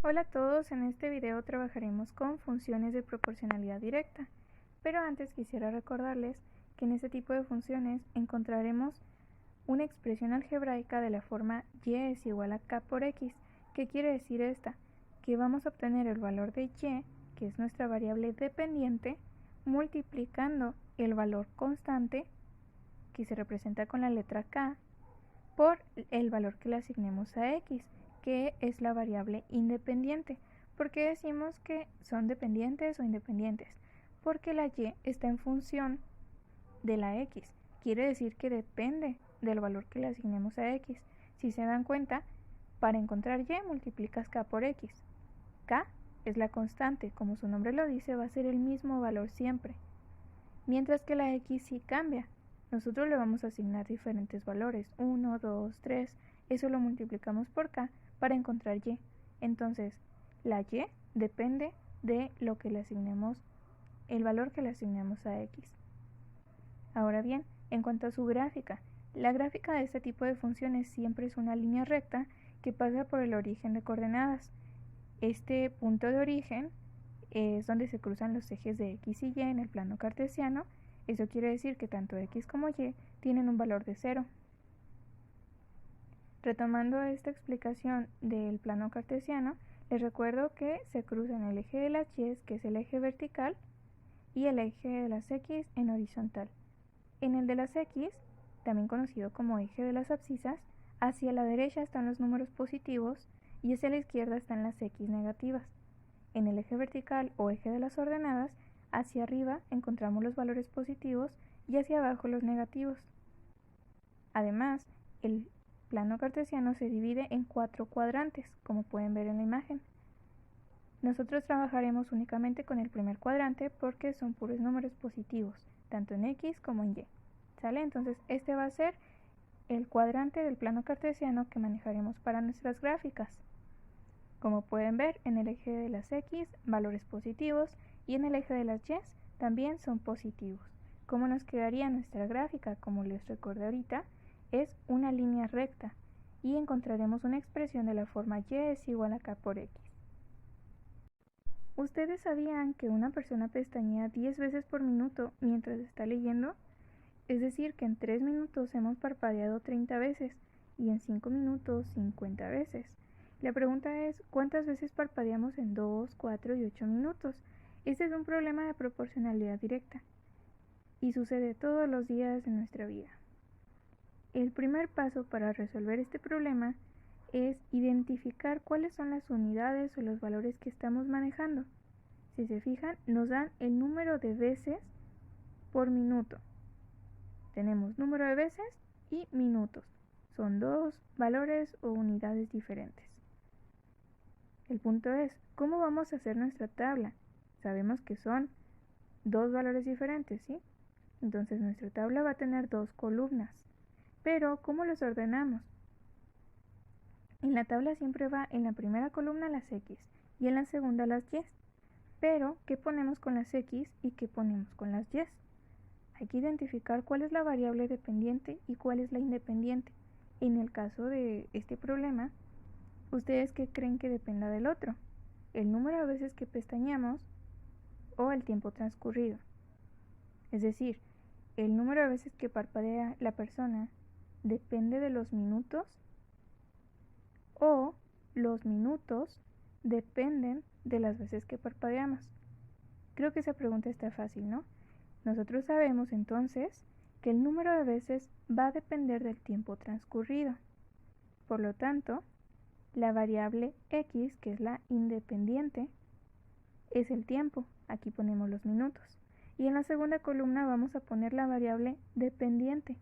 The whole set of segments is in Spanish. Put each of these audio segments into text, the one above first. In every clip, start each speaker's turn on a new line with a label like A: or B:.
A: Hola a todos, en este video trabajaremos con funciones de proporcionalidad directa, pero antes quisiera recordarles que en este tipo de funciones encontraremos una expresión algebraica de la forma y es igual a k por x. ¿Qué quiere decir esta? Que vamos a obtener el valor de y, que es nuestra variable dependiente, multiplicando el valor constante, que se representa con la letra k, por el valor que le asignemos a x, que es la variable independiente. ¿Por qué decimos que son dependientes o independientes? Porque la y está en función de la x. Quiere decir que depende del valor que le asignemos a x. Si se dan cuenta, para encontrar y multiplicas k por x. K es la constante, como su nombre lo dice, va a ser el mismo valor siempre. Mientras que la x sí cambia. Nosotros le vamos a asignar diferentes valores, 1, 2, 3, eso lo multiplicamos por k para encontrar y. Entonces, la y depende de lo que le asignemos, el valor que le asignemos a x. Ahora bien, en cuanto a su gráfica, la gráfica de este tipo de funciones siempre es una línea recta que pasa por el origen de coordenadas. Este punto de origen es donde se cruzan los ejes de x y y en el plano cartesiano. Eso quiere decir que tanto x como y tienen un valor de 0. Retomando esta explicación del plano cartesiano, les recuerdo que se cruzan el eje de las y, que es el eje vertical, y el eje de las x en horizontal. En el de las x, también conocido como eje de las abscisas, hacia la derecha están los números positivos y hacia la izquierda están las x negativas. En el eje vertical o eje de las ordenadas, hacia arriba encontramos los valores positivos y hacia abajo los negativos. Además, el plano cartesiano se divide en 4 cuadrantes, como pueden ver en la imagen. Nosotros trabajaremos únicamente con el primer cuadrante porque son puros números positivos, tanto en x como en y. ¿Sale? Entonces este va a ser el cuadrante del plano cartesiano que manejaremos para nuestras gráficas. Como pueden ver, en el eje de las x, valores positivos, y en el eje de las y también son positivos. ¿Cómo nos quedaría nuestra gráfica? Como les recordé ahorita, es una línea recta y encontraremos una expresión de la forma y es igual a k por x. ¿Ustedes sabían que una persona pestañea 10 veces por minuto mientras está leyendo? Es decir, que en 3 minutos hemos parpadeado 30 veces y en 5 minutos 50 veces. La pregunta es, ¿cuántas veces parpadeamos en 2, 4 y 8 minutos? Este es un problema de proporcionalidad directa y sucede todos los días de nuestra vida. El primer paso para resolver este problema es identificar cuáles son las unidades o los valores que estamos manejando. Si se fijan, nos dan el número de veces por minuto. Tenemos número de veces y minutos. Son dos valores o unidades diferentes. El punto es, ¿cómo vamos a hacer nuestra tabla? Sabemos que son dos valores diferentes, ¿sí? Entonces nuestra tabla va a tener dos columnas. Pero, ¿cómo los ordenamos? En la tabla siempre va en la primera columna las x y en la segunda las y. Pero, ¿qué ponemos con las x y qué ponemos con las y? Hay que identificar cuál es la variable dependiente y cuál es la independiente. En el caso de este problema, ¿ustedes qué creen que dependa del otro? ¿El número de veces que pestañeamos o el tiempo transcurrido? Es decir, ¿el número de veces que parpadea la persona depende de los minutos o los minutos dependen de las veces que parpadeamos? Creo que esa pregunta está fácil, ¿no? Nosotros sabemos entonces que el número de veces va a depender del tiempo transcurrido. Por lo tanto, la variable x, que es la independiente, es el tiempo. Aquí ponemos los minutos. Y en la segunda columna vamos a poner la variable dependiente,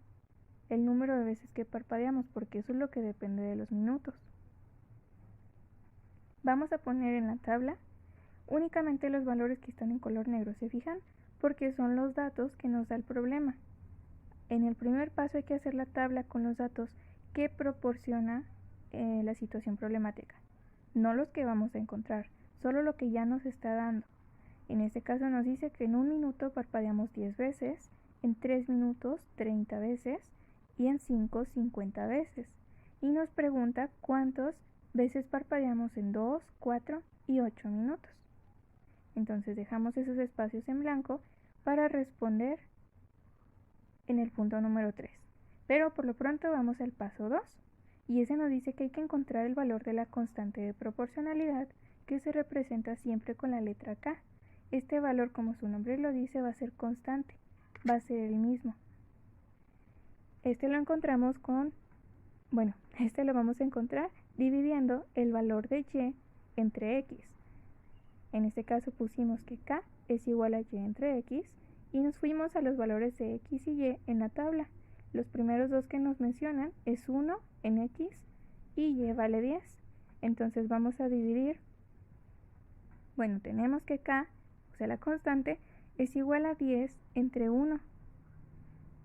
A: el número de veces que parpadeamos, porque eso es lo que depende de los minutos. Vamos a poner en la tabla únicamente los valores que están en color negro, ¿se fijan? Porque son los datos que nos da el problema. En el primer paso hay que hacer la tabla con los datos que proporciona la situación problemática, no los que vamos a encontrar, solo lo que ya nos está dando. En este caso nos dice que en un minuto parpadeamos 10 veces, en 3 minutos 30 veces y en 5 50 veces. Y nos pregunta cuántos veces parpadeamos en 2, 4 y 8 minutos. Entonces dejamos esos espacios en blanco para responder en el punto número 3. Pero por lo pronto vamos al paso 2, y ese nos dice que hay que encontrar el valor de la constante de proporcionalidad que se representa siempre con la letra K. Este valor, como su nombre lo dice, va a ser constante, va a ser el mismo. Este lo encontramos este lo vamos a encontrar dividiendo el valor de y entre x. En este caso pusimos que k es igual a y entre x y nos fuimos a los valores de x y y en la tabla. Los primeros dos que nos mencionan es 1 en x y y vale 10. Entonces vamos a dividir. Tenemos que k, o sea la constante, es igual a 10 entre 1.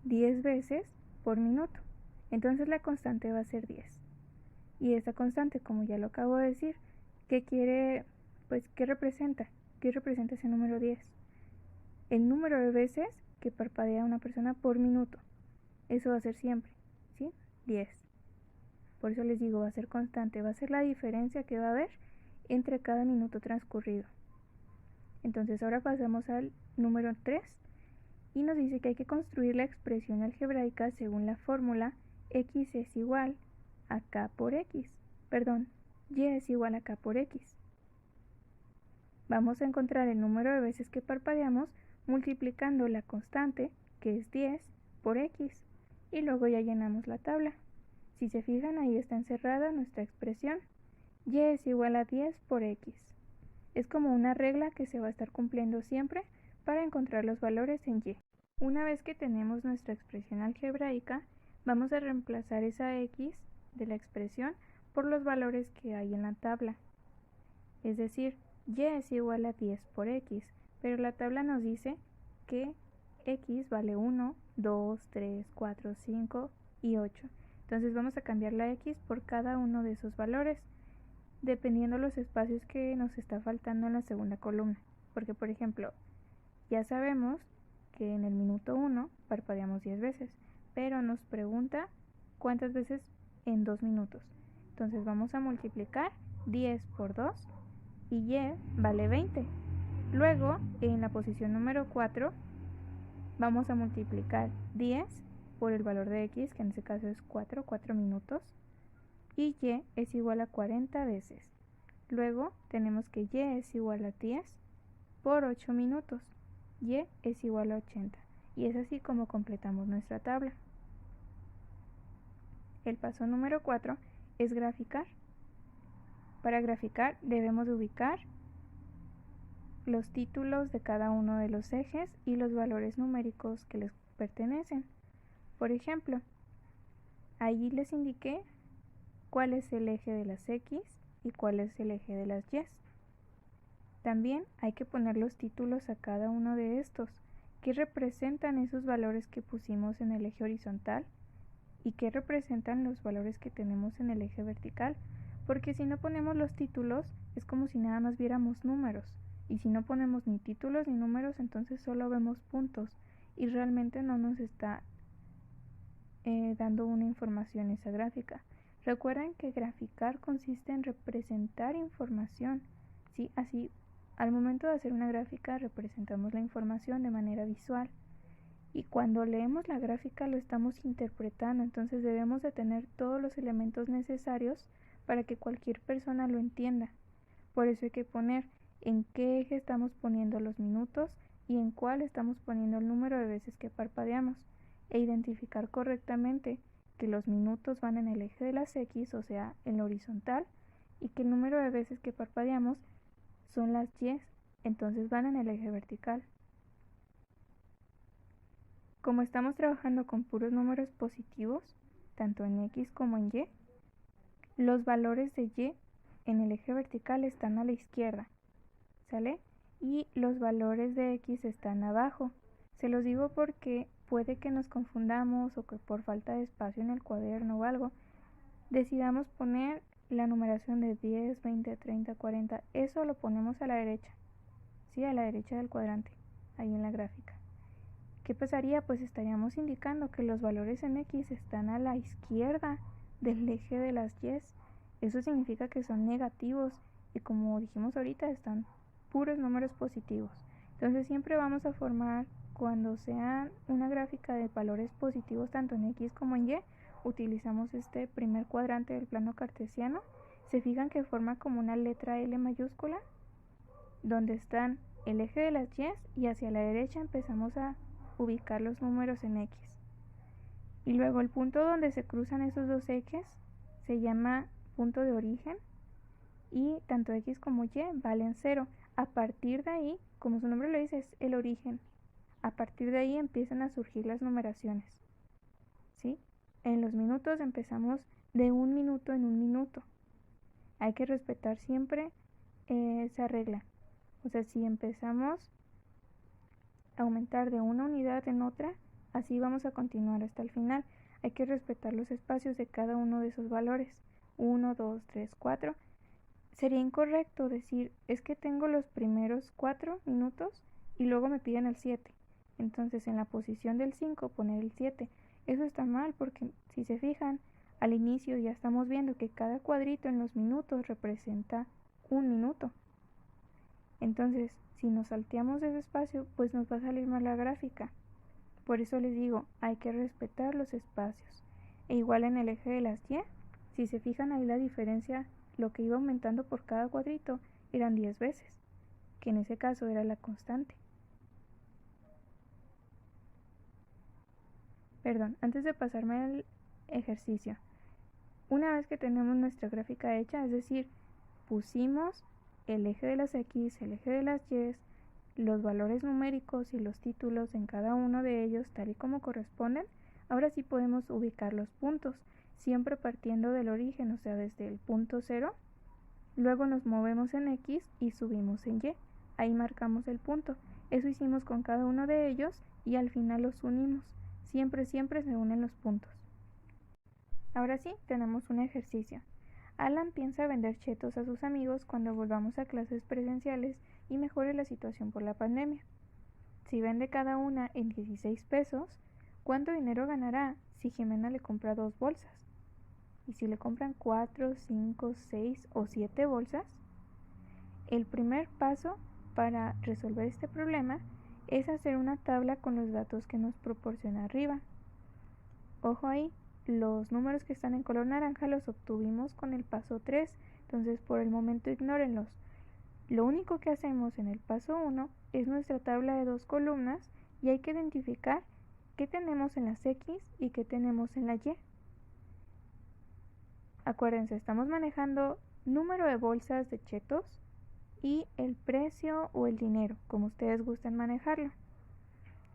A: 10 veces por minuto. Entonces la constante va a ser 10. Y esta constante, como ya lo acabo de decir, ¿qué representa? ¿Qué representa ese número 10? El número de veces que parpadea una persona por minuto. Eso va a ser siempre, ¿sí? 10. Por eso les digo, va a ser constante, va a ser la diferencia que va a haber entre cada minuto transcurrido. Entonces ahora pasamos al número 3 y nos dice que hay que construir la expresión algebraica según la fórmula x es igual a k por x. Y es igual a k por x. Vamos a encontrar el número de veces que parpadeamos multiplicando la constante, que es 10, por x. Y luego ya llenamos la tabla. Si se fijan, ahí está encerrada nuestra expresión. Y es igual a 10 por x. Es como una regla que se va a estar cumpliendo siempre para encontrar los valores en y. Una vez que tenemos nuestra expresión algebraica, vamos a reemplazar esa x de la expresión por los valores que hay en la tabla. Es decir, y es igual a 10 por x, pero la tabla nos dice que x vale 1, 2, 3, 4, 5 y 8. Entonces vamos a cambiar la x por cada uno de esos valores, dependiendo los espacios que nos está faltando en la segunda columna. Porque, por ejemplo, ya sabemos que en el minuto 1 parpadeamos 10 veces, pero nos pregunta cuántas veces en 2 minutos. Entonces vamos a multiplicar 10 por 2 y y vale 20. Luego, en la posición número 4, vamos a multiplicar 10 por el valor de x, que en este caso es 4 minutos, y y es igual a 40 veces. Luego tenemos que y es igual a 10 por 8 minutos, y es igual a 80. Y es así como completamos nuestra tabla. El paso número 4 es graficar. Para graficar debemos ubicar los títulos de cada uno de los ejes y los valores numéricos que les pertenecen. Por ejemplo, allí les indiqué cuál es el eje de las x y cuál es el eje de las y. También hay que poner los títulos a cada uno de estos, que representan esos valores que pusimos en el eje horizontal y que representan los valores que tenemos en el eje vertical, porque si no ponemos los títulos es como si nada más viéramos números, y si no ponemos ni títulos ni números, entonces solo vemos puntos y realmente no nos está dando una información esa gráfica. Recuerden que graficar consiste en representar información, ¿sí? Así, al momento de hacer una gráfica representamos la información de manera visual, y cuando leemos la gráfica lo estamos interpretando, entonces debemos de tener todos los elementos necesarios para que cualquier persona lo entienda. Por eso hay que poner en qué eje estamos poniendo los minutos y en cuál estamos poniendo el número de veces que parpadeamos, e identificar correctamente que los minutos van en el eje de las x, o sea, en la horizontal, y que el número de veces que parpadeamos son las y, entonces van en el eje vertical. Como estamos trabajando con puros números positivos, tanto en x como en y, los valores de y en el eje vertical están a la izquierda, ¿sale? Y los valores de x están abajo. Se los digo porque puede que nos confundamos o que por falta de espacio en el cuaderno o algo, decidamos poner la numeración de 10, 20, 30, 40. Eso lo ponemos a la derecha, ¿sí? A la derecha del cuadrante, ahí en la gráfica. ¿Qué pasaría? Pues estaríamos indicando que los valores en x están a la izquierda del eje de las y, Eso significa que son negativos y, como dijimos ahorita, están puros números positivos. Entonces siempre vamos a formar, cuando sea una gráfica de valores positivos tanto en X como en Y, utilizamos este primer cuadrante del plano cartesiano. Se fijan que forma como una letra L mayúscula, donde están el eje de las Y, y hacia la derecha empezamos a ubicar los números en X. Y luego el punto donde se cruzan esos dos ejes se llama punto de origen, y tanto X como Y valen 0. A partir de ahí, como su nombre lo dice, es el origen. A partir de ahí empiezan a surgir las numeraciones, ¿sí? En los minutos empezamos de 1 minuto en 1 minuto. Hay que respetar siempre esa regla. O sea, si empezamos a aumentar de una unidad en otra, así vamos a continuar hasta el final. Hay que respetar los espacios de cada uno de esos valores. 1, 2, 3, 4. Sería incorrecto decir, es que tengo los primeros 4 minutos y luego me piden el 7. Entonces en la posición del 5 poner el 7. Eso está mal, porque si se fijan, al inicio ya estamos viendo que cada cuadrito en los minutos representa 1 minuto. Entonces, si nos salteamos ese espacio, pues nos va a salir mal la gráfica. Por eso les digo, hay que respetar los espacios. E igual en el eje de las Y, si se fijan ahí la diferencia, lo que iba aumentando por cada cuadrito eran 10 veces, que en ese caso era la constante. Perdón, antes de pasarme al ejercicio, una vez que tenemos nuestra gráfica hecha, es decir, pusimos el eje de las X, el eje de las Y, los valores numéricos y los títulos en cada uno de ellos tal y como corresponden, ahora sí podemos ubicar los puntos, siempre partiendo del origen, o sea, desde el punto 0. Luego nos movemos en X y subimos en Y. Ahí marcamos el punto. Eso hicimos con cada uno de ellos y al final los unimos. Siempre se unen los puntos. Ahora sí, tenemos un ejercicio. Alan piensa vender chetos a sus amigos cuando volvamos a clases presenciales y mejore la situación por la pandemia. Si vende cada una en 16 pesos, ¿cuánto dinero ganará si Jimena le compra 2 bolsas? Y si le compran 4, 5, 6 o 7 bolsas, el primer paso para resolver este problema es hacer una tabla con los datos que nos proporciona arriba. Ojo ahí, los números que están en color naranja los obtuvimos con el paso 3, entonces por el momento ignórenlos. Lo único que hacemos en el paso 1 es nuestra tabla de 2 columnas y hay que identificar qué tenemos en las X y qué tenemos en la Y. Acuérdense, estamos manejando número de bolsas de chetos y el precio o el dinero, como ustedes gusten manejarlo.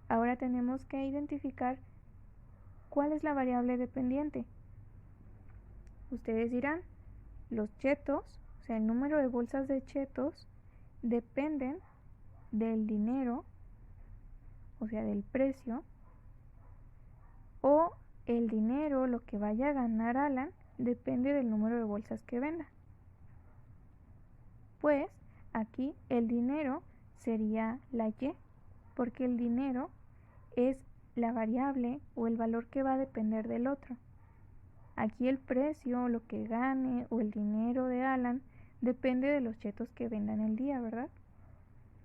A: Ahora tenemos que identificar cuál es la variable dependiente. Ustedes dirán, los chetos, o sea, el número de bolsas de chetos, dependen del dinero, o sea, del precio, o el dinero, lo que vaya a ganar Alan, depende del número de bolsas que venda. Pues aquí el dinero sería la Y, porque el dinero es la variable o el valor que va a depender del otro. Aquí el precio, lo que gane o el dinero de Alan depende de los chetos que vendan el día, ¿verdad?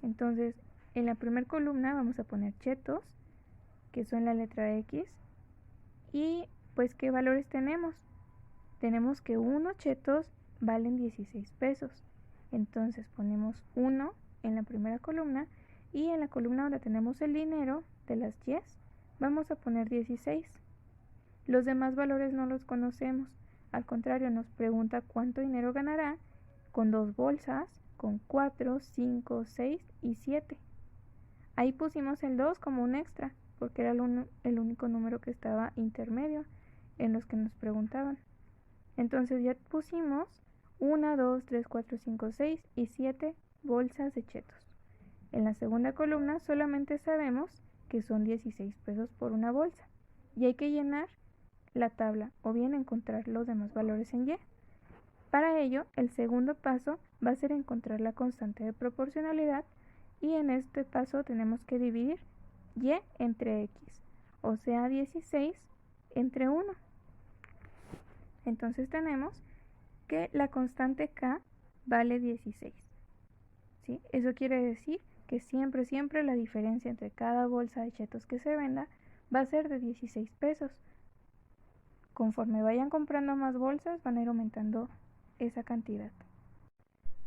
A: Entonces, en la primera columna vamos a poner chetos, que son la letra X, y pues ¿qué valores tenemos? Tenemos que unos chetos valen 16 pesos. Entonces ponemos 1 en la primera columna y en la columna donde tenemos el dinero de las Y vamos a poner 16. Los demás valores no los conocemos. Al contrario, nos pregunta cuánto dinero ganará con 2 bolsas, con 4, 5, 6 y 7. Ahí pusimos el 2 como un extra, porque era el único número que estaba intermedio en los que nos preguntaban. Entonces ya pusimos 1, 2, 3, 4, 5, 6 y 7 bolsas de chetos. En la segunda columna solamente sabemos que son 16 pesos por una bolsa y hay que llenar la tabla o bien encontrar los demás valores en Y. Para ello, el segundo paso va a ser encontrar la constante de proporcionalidad y en este paso tenemos que dividir Y entre X, o sea 16 entre 1. Entonces tenemos que la constante K vale 16. ¿Sí? Eso quiere decir que siempre la diferencia entre cada bolsa de chetos que se venda va a ser de 16 pesos. Conforme vayan comprando más bolsas, van a ir aumentando esa cantidad.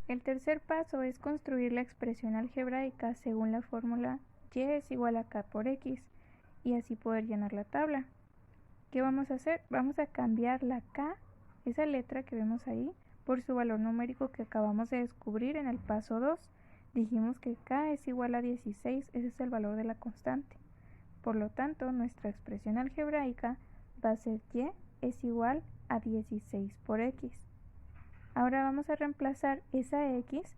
A: El tercer paso es construir la expresión algebraica según la fórmula y es igual a k por x y así poder llenar la tabla. ¿Qué vamos a hacer? Vamos a cambiar la k, esa letra que vemos ahí, por su valor numérico que acabamos de descubrir en el paso 2. Dijimos que k es igual a 16, ese es el valor de la constante. Por lo tanto, nuestra expresión algebraica va a ser y es igual a 16 por x. Ahora vamos a reemplazar esa x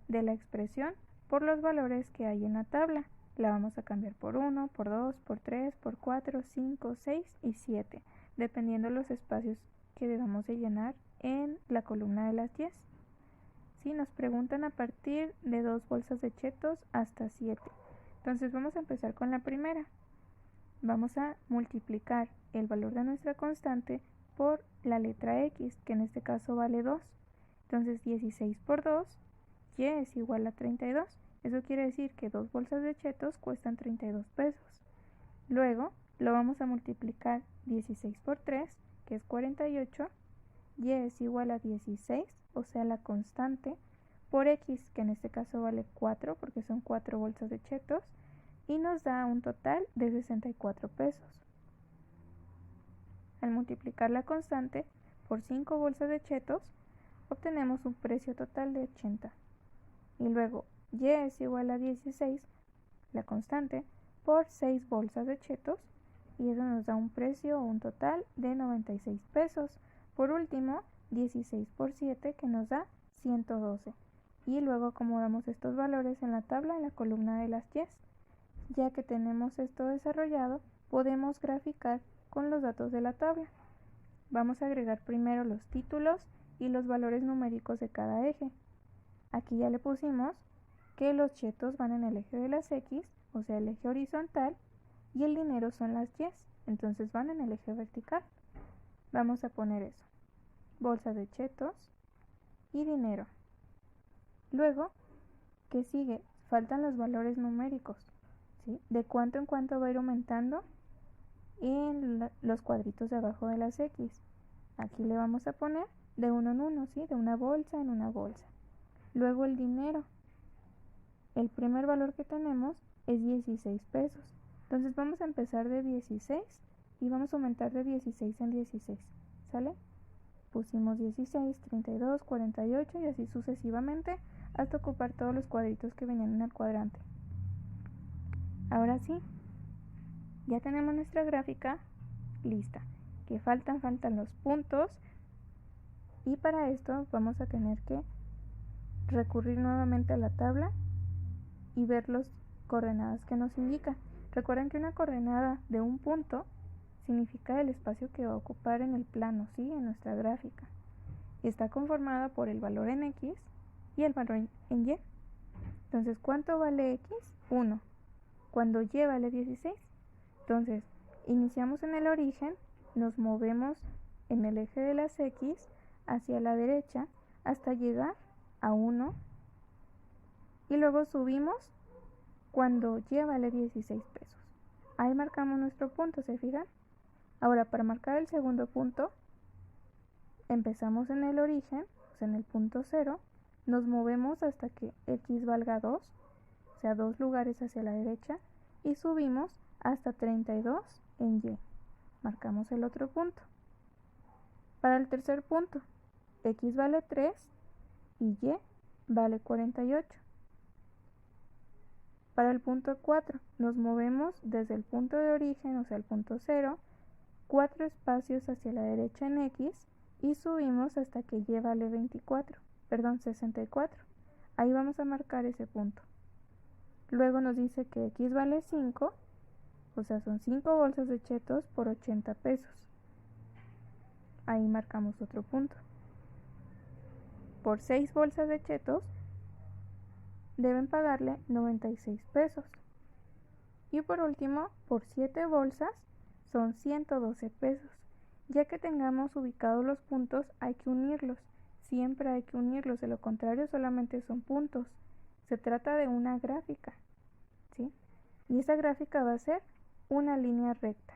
A: de la expresión por los valores que hay en la tabla. La vamos a cambiar por 1, por 2, por 3, por 4, 5, 6 y 7, dependiendo de los espacios que debamos de llenar en la columna de las 10. ¿Sí? Nos preguntan a partir de 2 bolsas de chetos hasta 7. Entonces vamos a empezar con la primera. Vamos a multiplicar el valor de nuestra constante por la letra x, que en este caso vale 2. Entonces 16 por 2, y es igual a 32. Eso quiere decir que 2 bolsas de chetos cuestan 32 pesos. Luego lo vamos a multiplicar 16 por 3, que es 48, y es igual a 16, o sea la constante, por x, que en este caso vale 4, porque son 4 bolsas de chetos, y nos da un total de 64 pesos. Al multiplicar la constante por 5 bolsas de chetos, obtenemos un precio total de 80. Y luego y es igual a 16, la constante, por 6 bolsas de chetos, y eso nos da un precio o un total de 96 pesos. Por último, 16 por 7, que nos da 112. Y luego acomodamos estos valores en la tabla en la columna de las 10. Ya que tenemos esto desarrollado, podemos graficar con los datos de la tabla. Vamos a agregar primero los títulos y los valores numéricos de cada eje. Aquí ya le pusimos que los chetos van en el eje de las X, o sea el eje horizontal, y el dinero son las Y, entonces van en el eje vertical. Vamos a poner eso, bolsas de chetos y dinero. Luego, ¿qué sigue? Faltan los valores numéricos, ¿sí? De cuánto en cuánto va a ir aumentando en los cuadritos de abajo de las X. Aquí le vamos a poner de uno en uno, ¿sí? De una bolsa en una bolsa. Luego el dinero. El primer valor que tenemos es 16 pesos. Entonces vamos a empezar de 16 y vamos a aumentar de 16 en 16. ¿Sale? Pusimos 16, 32, 48 y así sucesivamente hasta ocupar todos los cuadritos que venían en el cuadrante. Ahora sí, ya tenemos nuestra gráfica lista. Que faltan los puntos, y para esto vamos a tener que recurrir nuevamente a la tabla y ver las coordenadas que nos indican. Recuerden que una coordenada de un punto significa el espacio que va a ocupar en el plano, ¿sí? En nuestra gráfica. Está conformada por el valor en X y el valor en Y. Entonces, ¿cuánto vale X? 1. Cuando Y vale 16. Entonces, iniciamos en el origen, nos movemos en el eje de las X hacia la derecha hasta llegar a 1 y luego subimos cuando Y vale 16 pesos. Ahí marcamos nuestro punto, ¿se fijan? Ahora, para marcar el segundo punto, empezamos en el origen, o sea, en el punto 0, nos movemos hasta que X valga 2, o sea, 2 lugares hacia la derecha, y subimos hasta 32 en Y. Marcamos el otro punto. Para el tercer punto, X vale 3 y Y vale 48. Para el punto 4, nos movemos desde el punto de origen, o sea, el punto 0, 4 espacios hacia la derecha en X y subimos hasta que Y vale 64. Ahí vamos a marcar ese punto. Luego nos dice que X vale 5, o sea, son 5 bolsas de chetos por 80 pesos. Ahí marcamos otro punto. Por 6 bolsas de chetos deben pagarle 96 pesos. Y por último, por 7 bolsas son 112 pesos. Ya que tengamos ubicados los puntos, hay que unirlos. siempre hay que unirlos, de lo contrario solamente son puntos. Se trata de una gráfica, ¿sí? Y esa gráfica va a ser una línea recta.